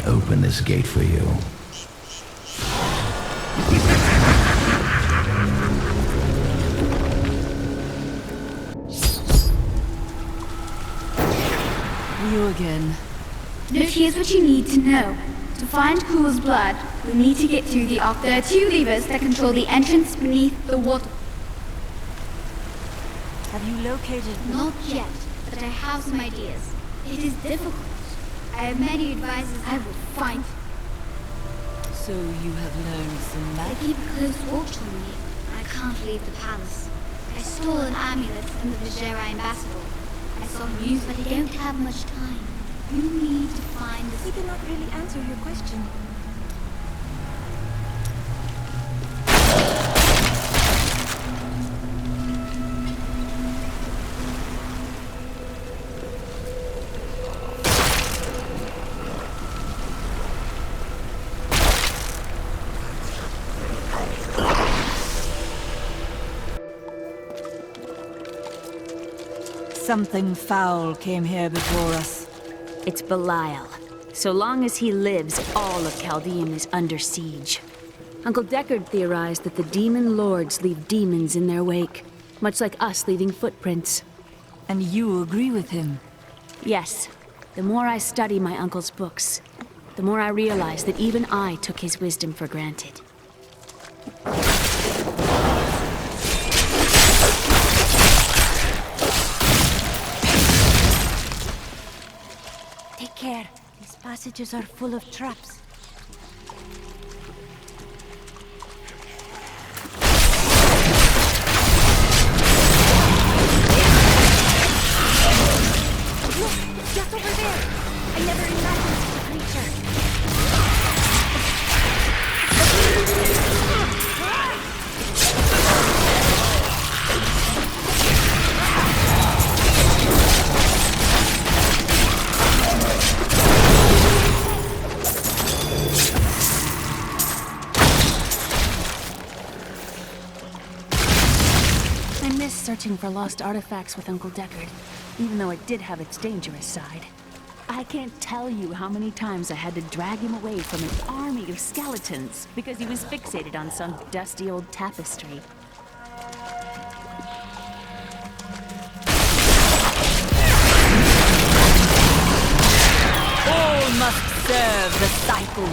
open this gate for you. You again. Now here's what you need to know. To find Cool's blood, we need to get through the arc. There are 2 levers that control the entrance beneath the water. Have you located... Not yet, but I have some ideas. It is difficult. I have many advisors I will find. So you have learned some They magic? keep a close watch on me. I can't leave the palace. I stole an amulet from the Vajera ambassador. I saw news, but I don't have much time. You need to find He did not really answer your question. Something foul came here before us. It's Belial. So long as he lives, all of Chaldean is under siege. Uncle Deckard theorized that the demon lords leave demons in their wake, much like us leaving footprints. And you agree with him? Yes. The more I study my uncle's books, the more I realize that even I took his wisdom for granted. Take care. These passages are full of traps. Look! Just over there! I never imagined such a creature. I miss searching for lost artifacts with Uncle Deckard, even though it did have its dangerous side. I can't tell you how many times I had to drag him away from an army of skeletons because he was fixated on some dusty old tapestry. All must serve the cycle.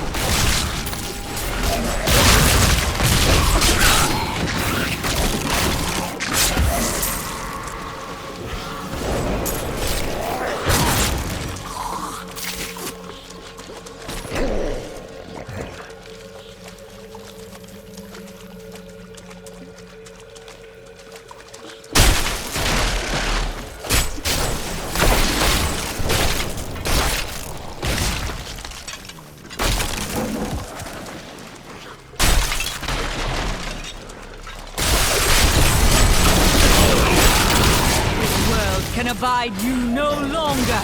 Can abide you no longer!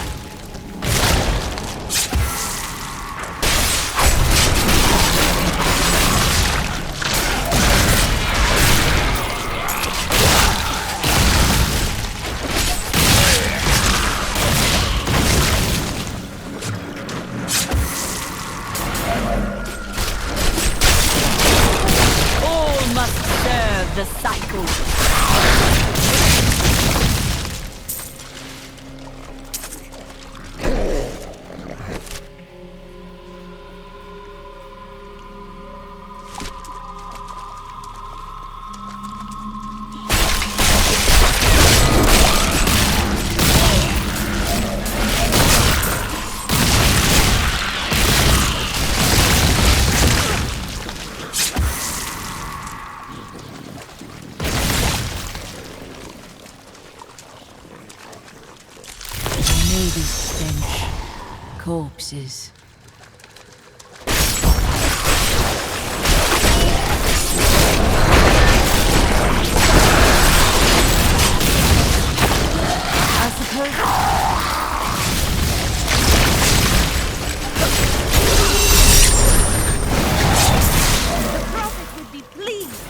All must serve the cycle. Maybe stench. Corpses. I suppose... The Prophet would be pleased.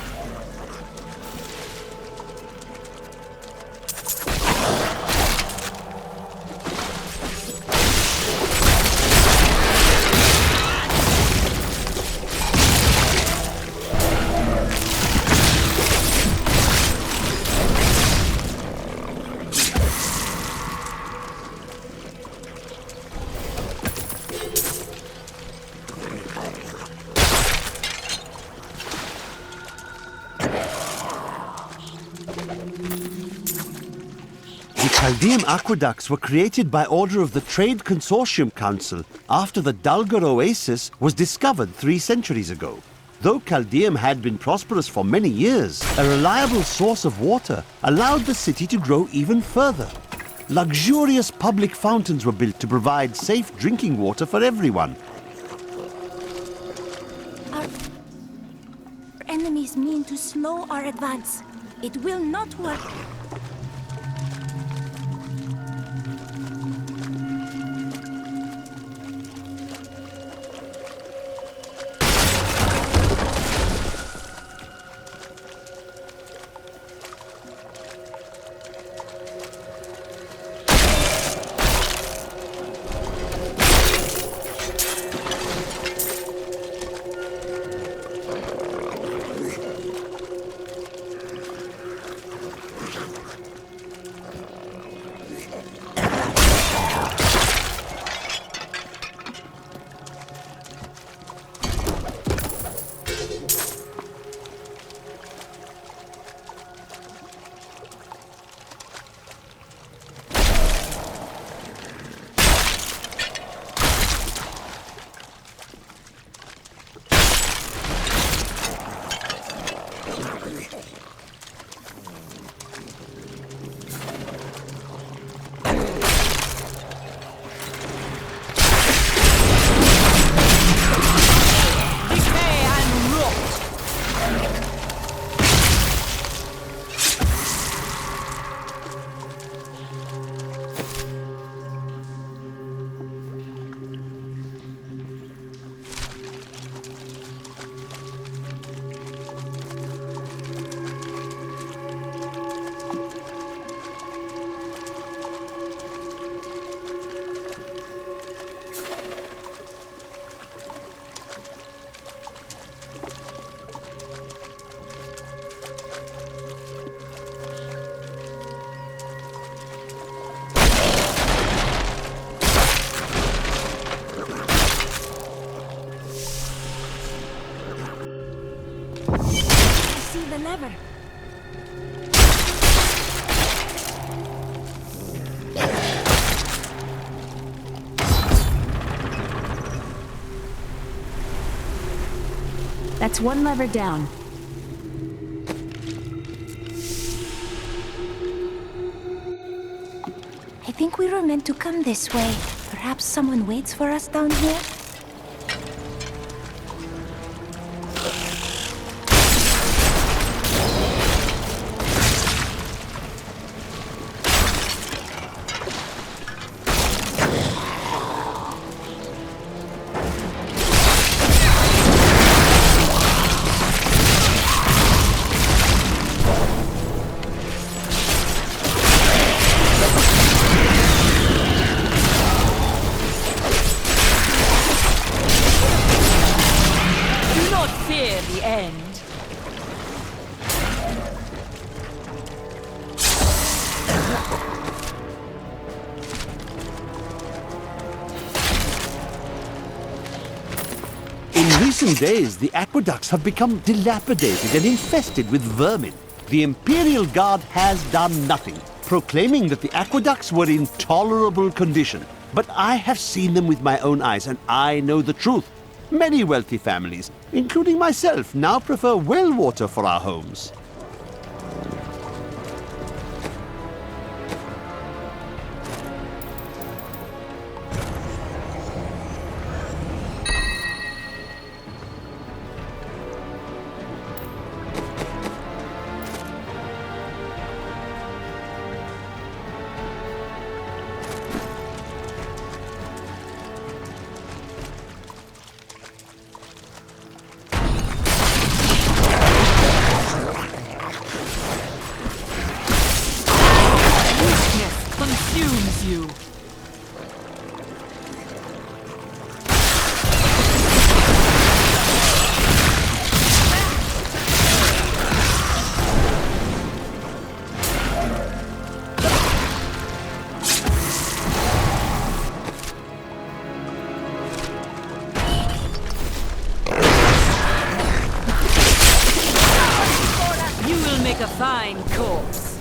Chaldean aqueducts were created by order of the Trade Consortium Council after the Dulgar Oasis was discovered 3 centuries ago. Though Chaldeum had been prosperous for many years, a reliable source of water allowed the city to grow even further. Luxurious public fountains were built to provide safe drinking water for everyone. Our enemies mean to slow our advance. It will not work. The lever. That's one lever down. I think we were meant to come this way. Perhaps someone waits for us down here? In recent days, the aqueducts have become dilapidated and infested with vermin. The Imperial Guard has done nothing, proclaiming that the aqueducts were in tolerable condition. But I have seen them with my own eyes, and I know the truth. Many wealthy families, including myself, now prefer well water for our homes. A fine corpse.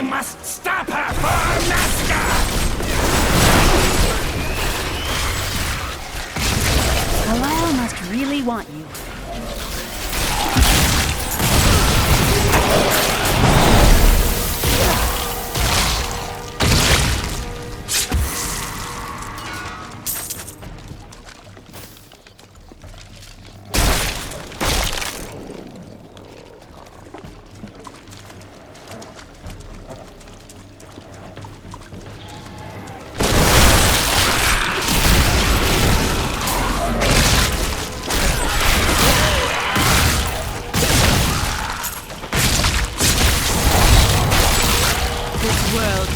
must stop her for our master! Belial must really want you.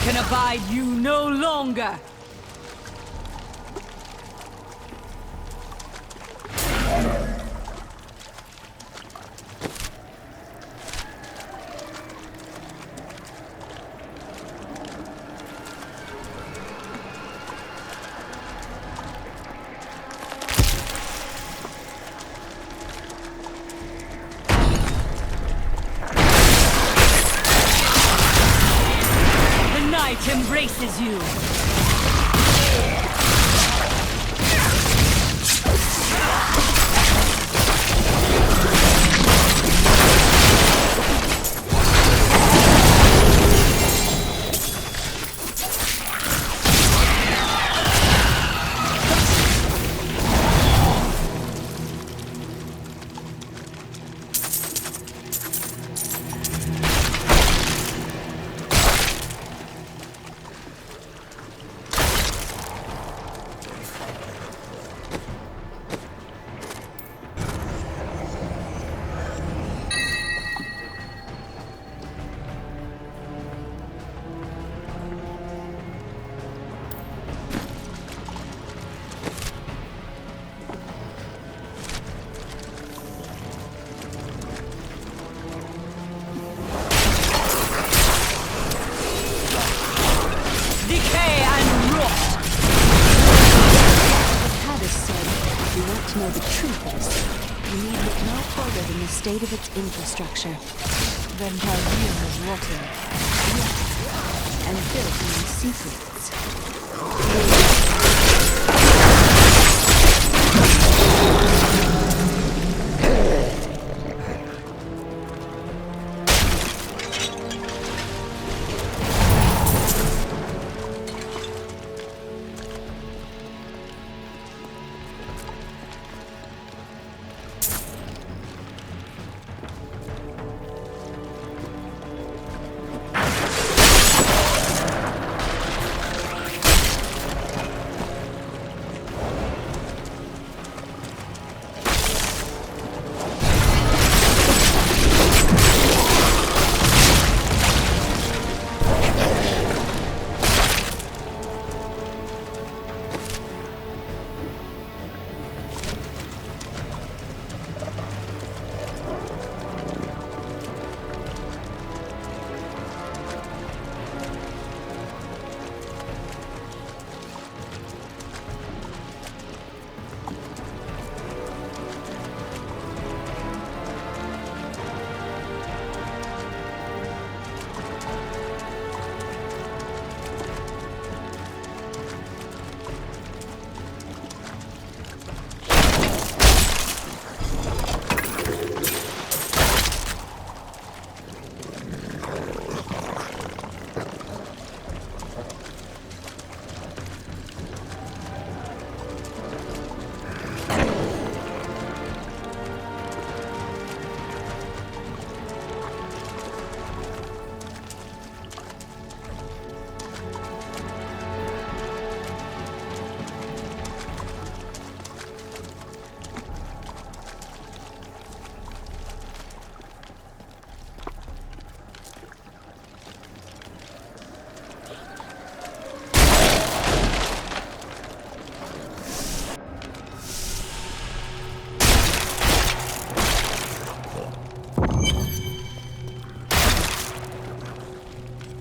Can abide you no longer! Embraces you. To know the truth is, you need look no further than the state of its infrastructure. Then Tal'Vir has rotted, and built in secrets.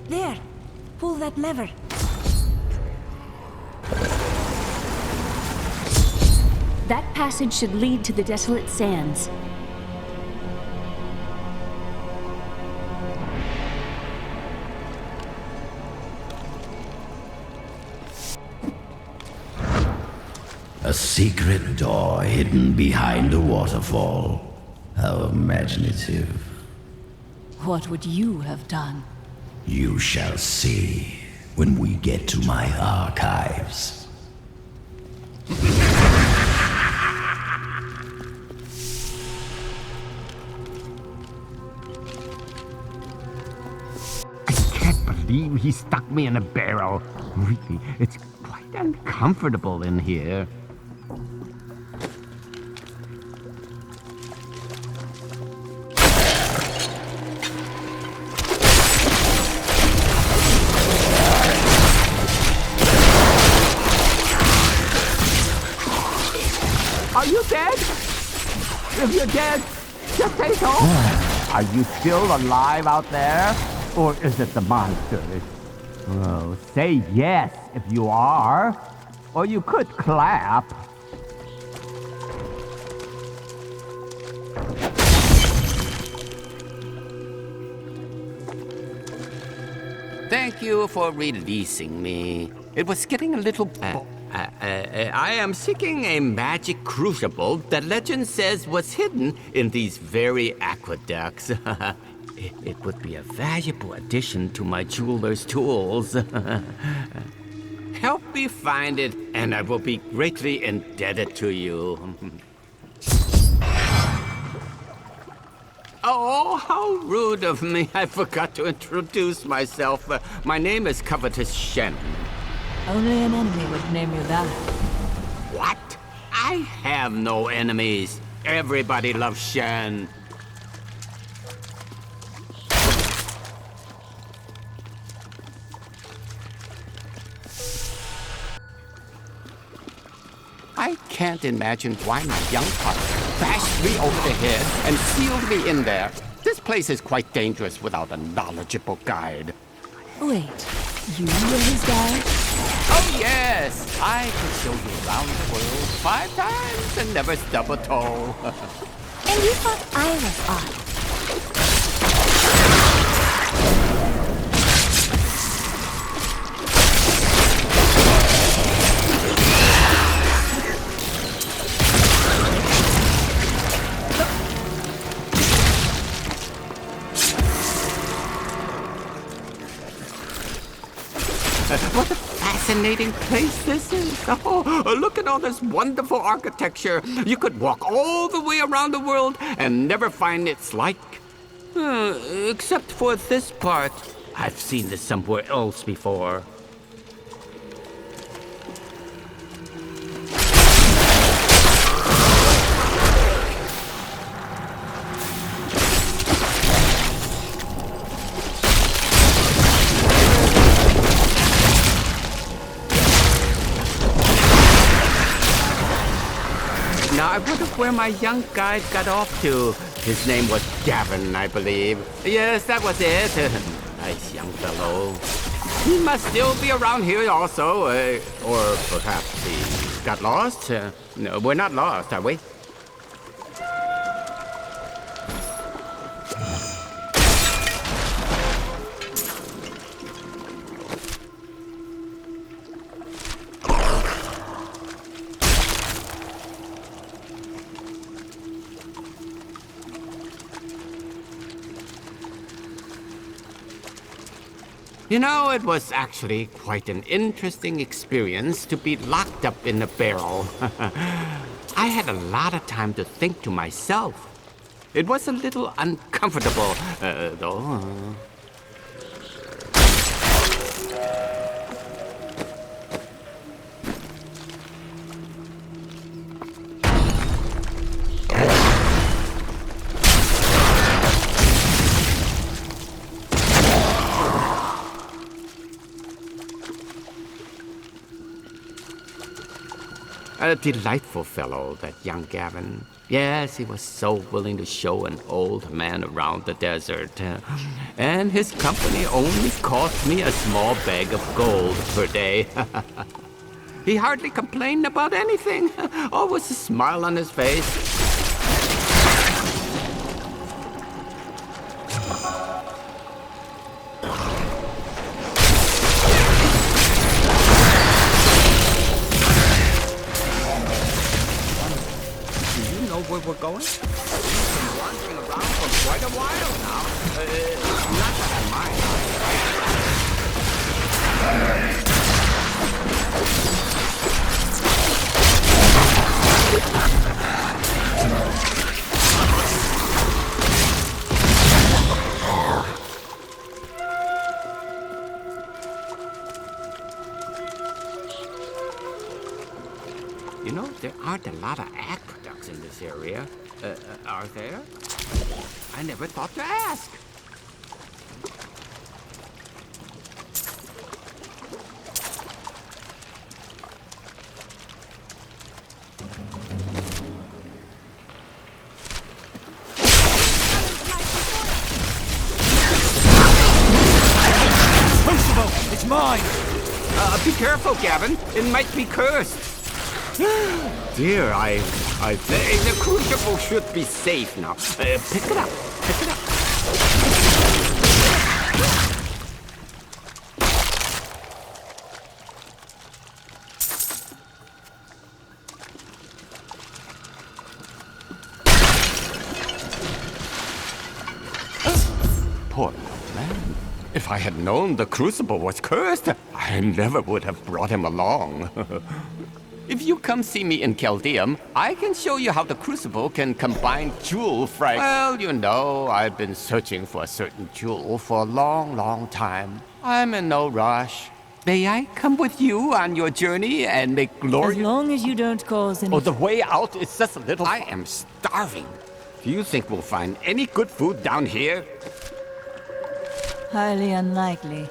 There! Pull that lever. That passage should lead to the Desolate Sands. A secret door hidden behind a waterfall. How imaginative. What would you have done? You shall see when we get to my archives. I can't believe he stuck me in a barrel. Really, it's quite uncomfortable in here. Are you dead? If you're dead, just say so. Are you still alive out there? Or is it the monsters? Oh, say yes if you are. Or you could clap. Thank you for releasing me. It was getting a little... I am seeking a magic crucible that legend says was hidden in these very aqueducts. It would be a valuable addition to my jeweler's tools. Help me find it, and I will be greatly indebted to you. Oh, how rude of me. I forgot to introduce myself. My name is Covetous Shen. Only an enemy would name you that. What? I have no enemies. Everybody loves Shen. I can't imagine why my young father bashed me over the head and sealed me in there. This place is quite dangerous without a knowledgeable guide. Wait, you were his guide? Oh, yes! I could show you around the world 5 times and never stub a toe. And you thought I was odd. What a fascinating place this is. Oh, look at all this wonderful architecture. You could walk all the way around the world and never find its like. Except for this part. I've seen this somewhere else before. Now, I wonder where my young guide got off to. His name was Gavin, I believe. Yes, that was it. Nice young fellow. He must still be around here also. Or perhaps he got lost. No, we're not lost, are we? You know, it was actually quite an interesting experience to be locked up in a barrel. I had a lot of time to think to myself. It was a little uncomfortable, though. A delightful fellow, that young Gavin. Yes, he was so willing to show an old man around the desert. And his company only cost me a small bag of gold per day. He hardly complained about anything. Always a smile on his face. we're going? We've been wandering around for quite a while now. Not that I mind. You know, there aren't a lot of aqueducts in this area. Are there? I never thought to ask. Crucible! It's mine! Be careful, Gavin. It might be cursed. Dear, the crucible should be safe now. Pick it up. Pick it up. Poor man. If I had known the crucible was cursed, I never would have brought him along. If you come see me in Chaldeum, I can show you how the crucible can combine jewel fragments. Well, you know, I've been searching for a certain jewel for a long, long time. I'm in no rush. May I come with you on your journey and make glory? As long as you don't cause any... Oh, the way out is just a little... I am starving. Do you think we'll find any good food down here? Highly unlikely.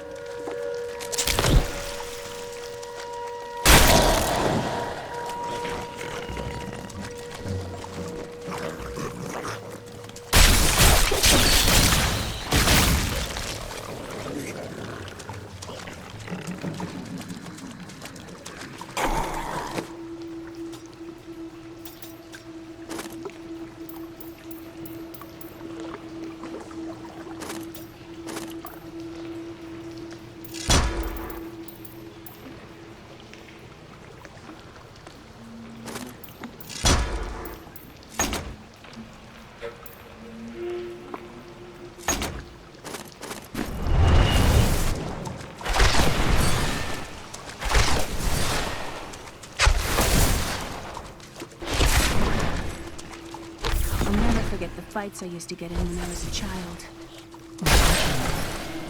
Fights I used to get in when I was a child.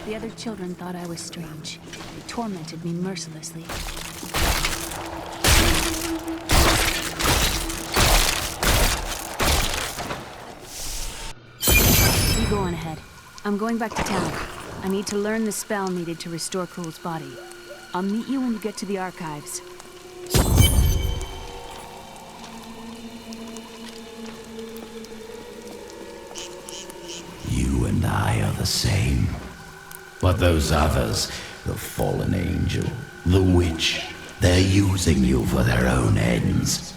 The other children thought I was strange. They tormented me mercilessly. You go on ahead. I'm going back to town. I need to learn the spell needed to restore Cruel's body. I'll meet you when you get to the archives. You and I are the same. But those others, the fallen angel, the witch, they're using you for their own ends.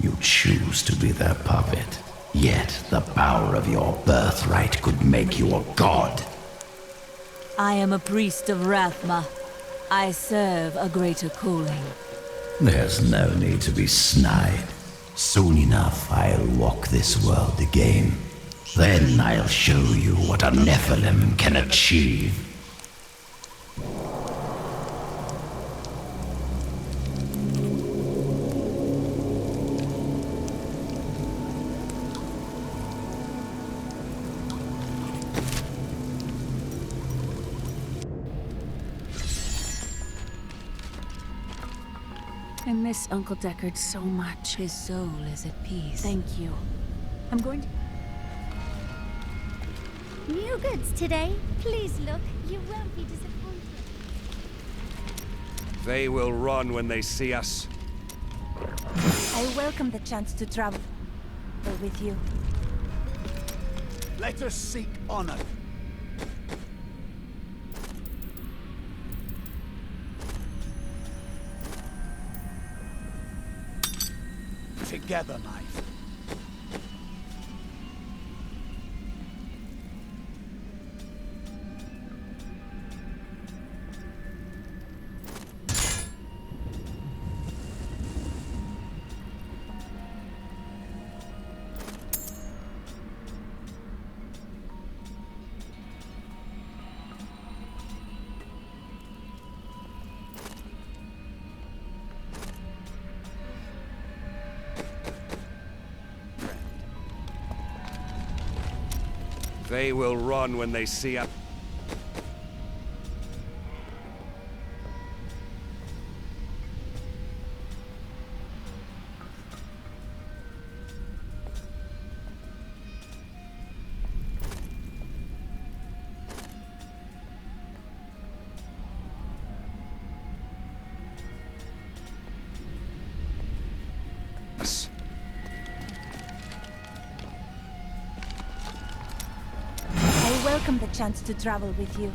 You choose to be their puppet, yet the power of your birthright could make you a god. I am a priest of Rathma. I serve a greater calling. There's no need to be snide. Soon enough, I'll walk this world again. Then I'll show you what a Nephilim can achieve. I miss Uncle Deckard so much. His soul is at peace. Thank you. I'm going to... New goods today. Please look. You won't be disappointed. They will run when they see us. I welcome the chance to travel with you. Let us seek honor. Together, knife. They will run when they see us. I welcome the chance to travel with you.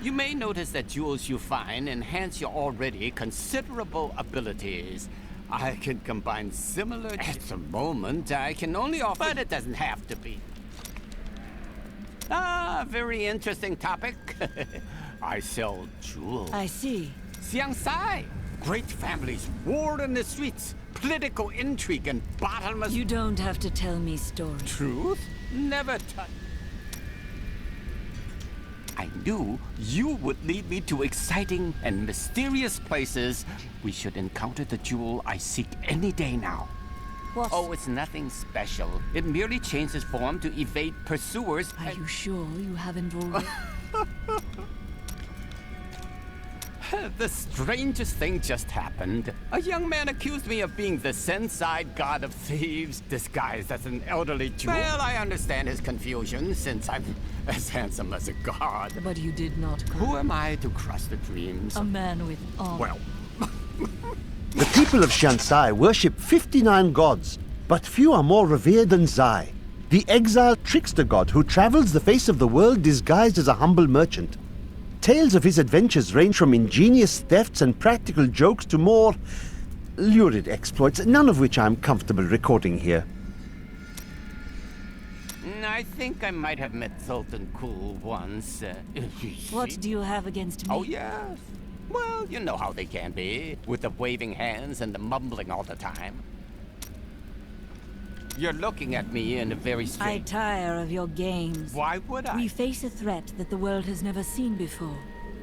You may notice that jewels you find enhance your already considerable abilities. I can combine similar... At the moment, I can only offer... But it doesn't have to be. Ah, very interesting topic. I sell jewels. I see. Xiangsai. Great families, war in the streets, political intrigue, and bottomless... You don't have to tell me stories. Truth? Never touch. I knew you would lead me to exciting and mysterious places. We should encounter the jewel I seek any day now. What? Oh, it's nothing special. It merely changes form to evade pursuers. Are you sure you haven't already? The strangest thing just happened. A young man accused me of being the Senside god of thieves, disguised as an elderly jewel. Well, I understand his confusion, since I'm as handsome as a god. But you did not come. Who am I to crush the dreams? A man with armor. Well, The people of Shansai worship 59 gods, but few are more revered than Zai, the exiled trickster god who travels the face of the world disguised as a humble merchant. Tales of his adventures range from ingenious thefts and practical jokes to more lurid exploits, none of which I'm comfortable recording here. I think I might have met Sultan Kul once. What do you have against me? Oh, yes. Well, you know how they can be, with the waving hands and the mumbling all the time. You're looking at me in a very I strange... tire of your games. Why would I? We face a threat that the world has never seen before.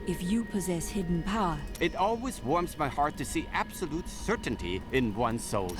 If you possess hidden power... It always warms my heart to see absolute certainty in one's soul.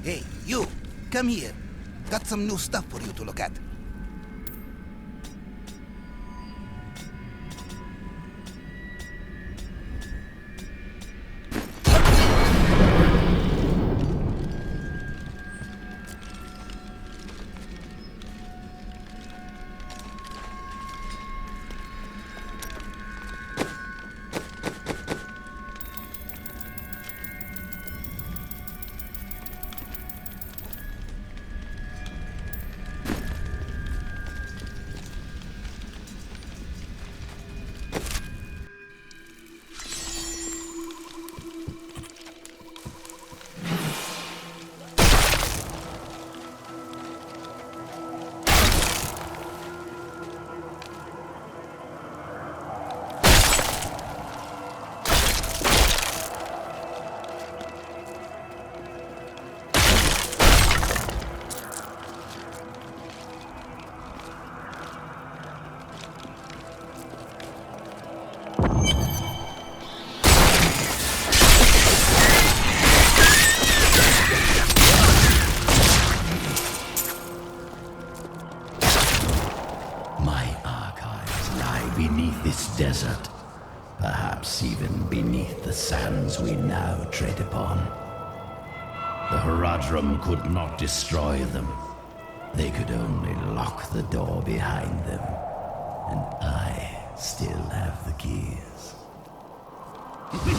Hey, you! Come here. Got some new stuff for you to look at. Desert, perhaps even beneath the sands we now tread upon. The Horadrim could not destroy them. They could only lock the door behind them. And I still have the keys. We,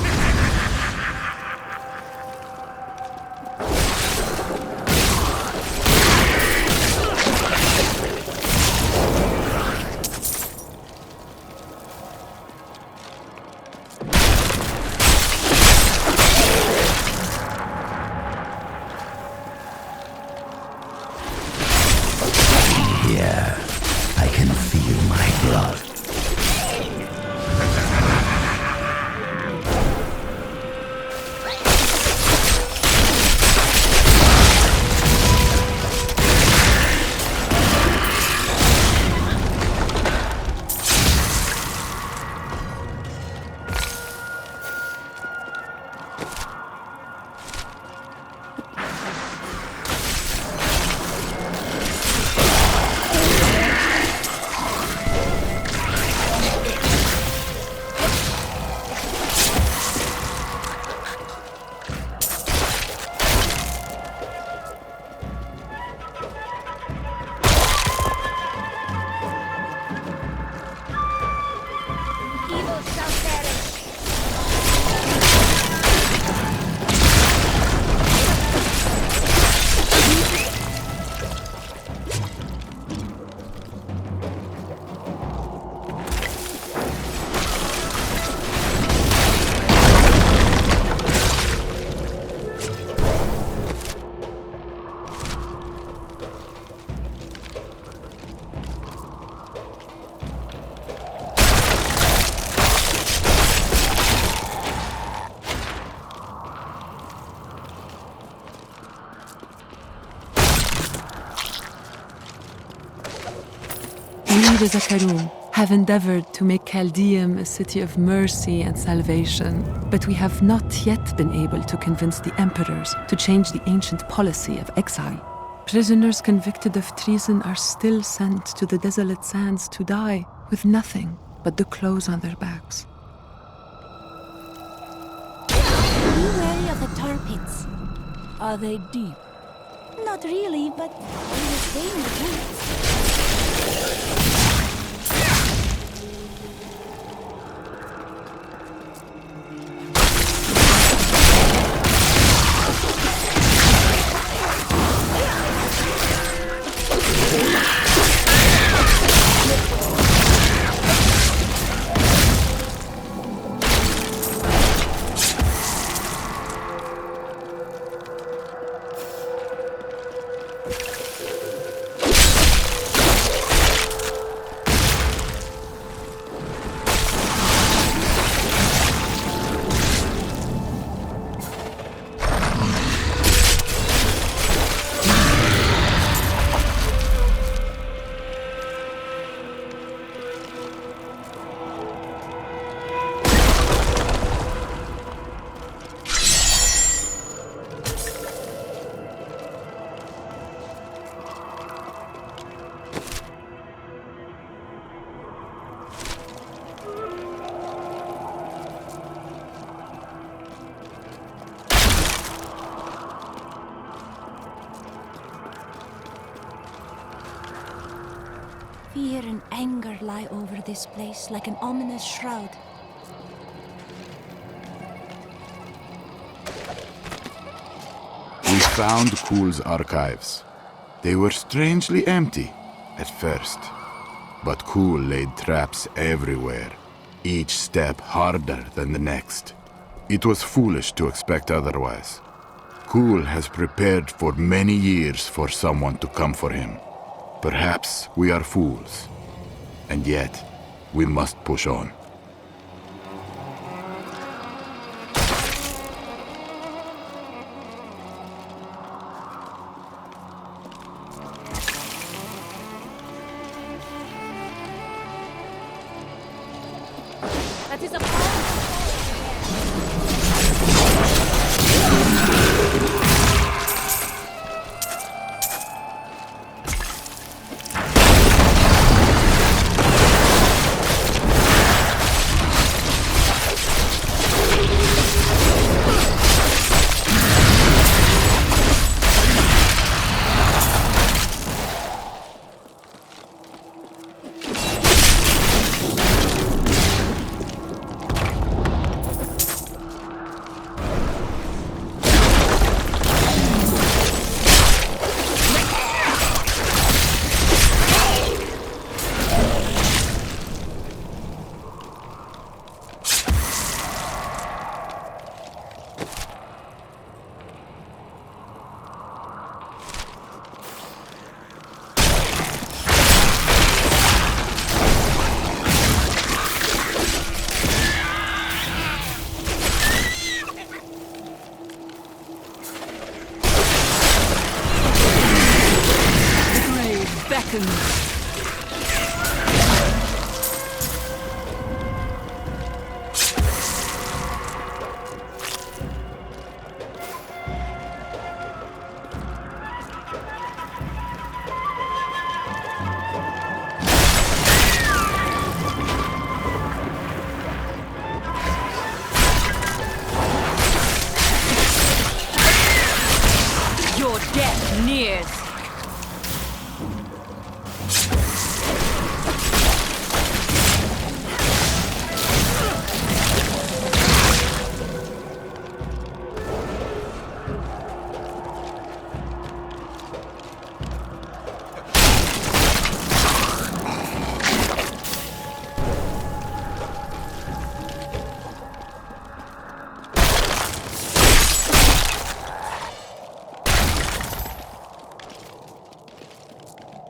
the Zakarum, have endeavored to make Chaldeum a city of mercy and salvation, but we have not yet been able to convince the emperors to change the ancient policy of exile. Prisoners convicted of treason are still sent to the desolate sands to die with nothing but the clothes on their backs. Be wary of the tar pits. Are they deep? Not really, but we will stay in the woods. Fear and anger lie over this place like an ominous shroud. We found Kul's archives. They were strangely empty at first, but Kul laid traps everywhere, each step harder than the next. It was foolish to expect otherwise. Kul has prepared for many years for someone to come for him. Perhaps we are fools, and yet we must push on. That is a powerful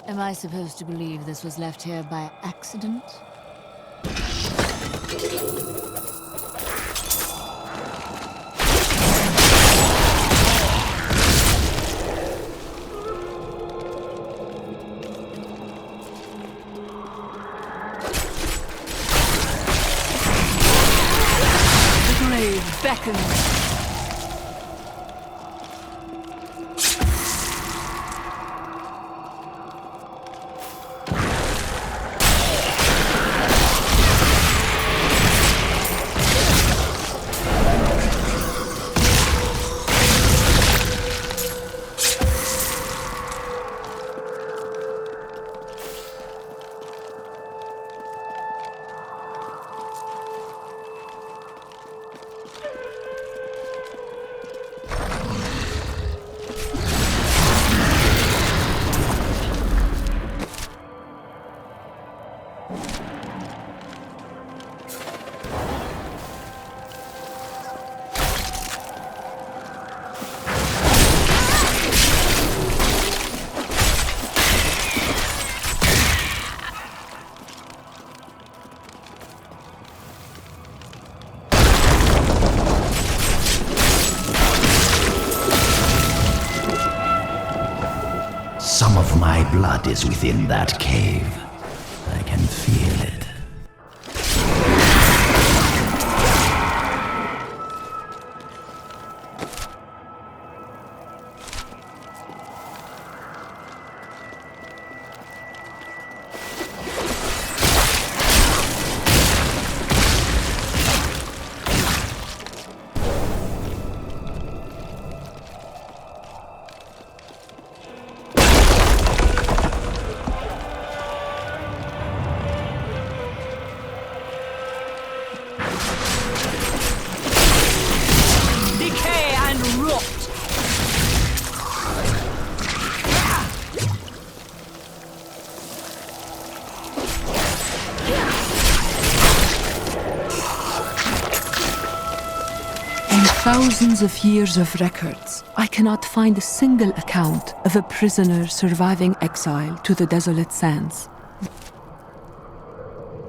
Am I supposed to believe this was left here by accident? The grave beckons. Some of my blood is within that cave. I can feel it. thousands of years of records, I cannot find a single account of a prisoner surviving exile to the desolate sands.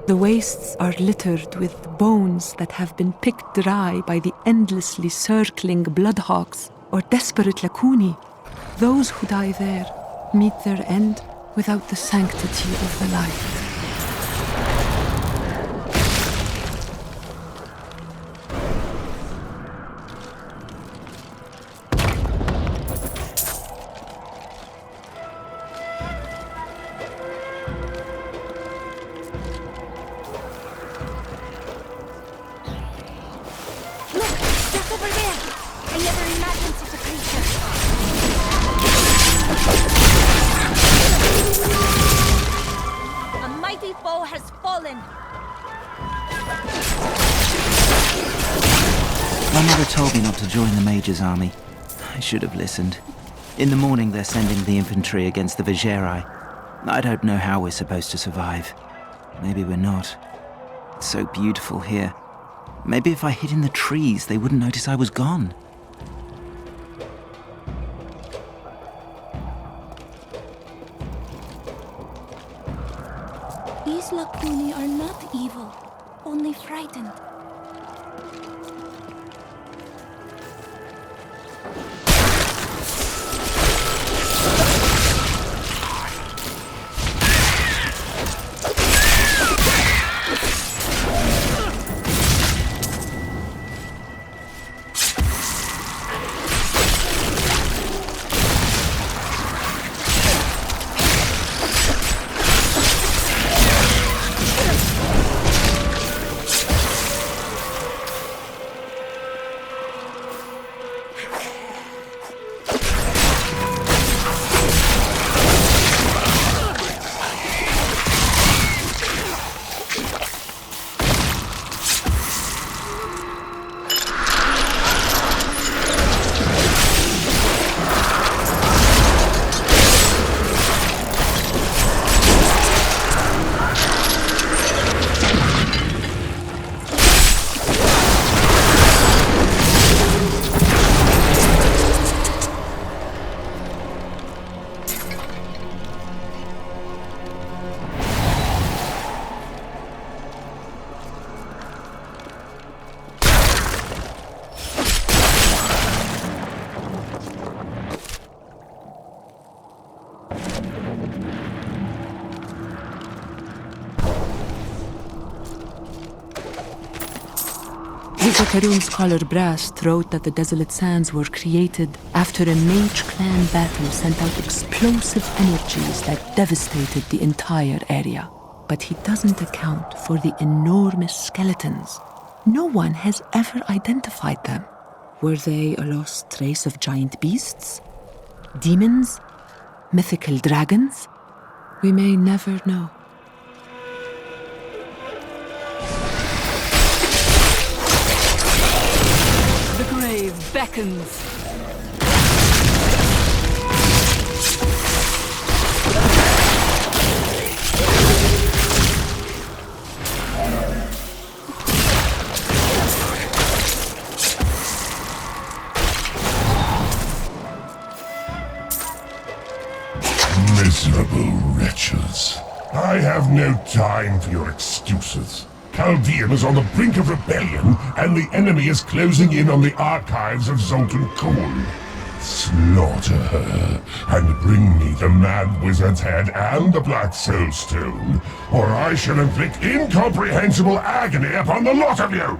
The wastes are littered with bones that have been picked dry by the endlessly circling bloodhawks or desperate lacuni. Those who die there meet their end without the sanctity of the light. My mother told me not to join the Major's army. I should have listened. In the morning, they're sending the infantry against the Vigerai. I don't know how we're supposed to survive. Maybe we're not. It's so beautiful here. Maybe if I hid in the trees, they wouldn't notice I was gone. These lacuni are not evil, only frightened. Zakarum scholar Brast wrote that the Desolate Sands were created after a mage clan battle sent out explosive energies that devastated the entire area. But he doesn't account for the enormous skeletons. No one has ever identified them. Were they a lost trace of giant beasts? Demons? Mythical dragons? We may never know. The grave beckons. Miserable wretches. I have no time for your excuses. Chaldean is on the brink of rebellion, and the enemy is closing in on the archives of Zoltan Kul. Slaughter her, and bring me the Mad Wizard's head and the Black Soul Stone, or I shall inflict incomprehensible agony upon the lot of you!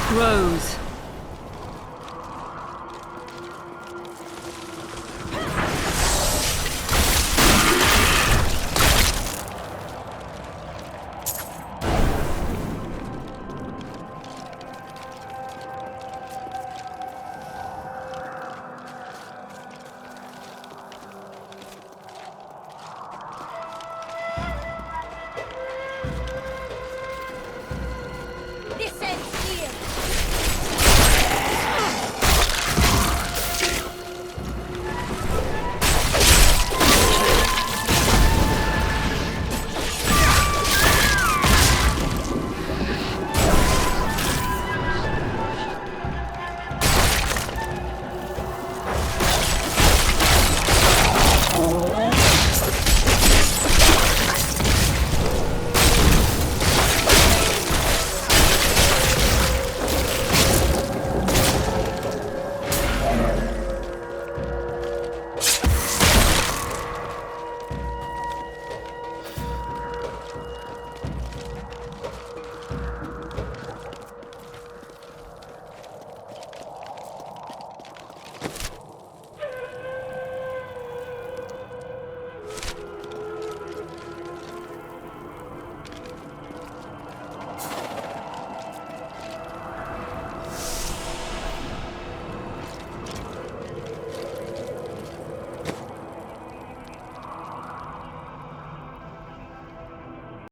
grows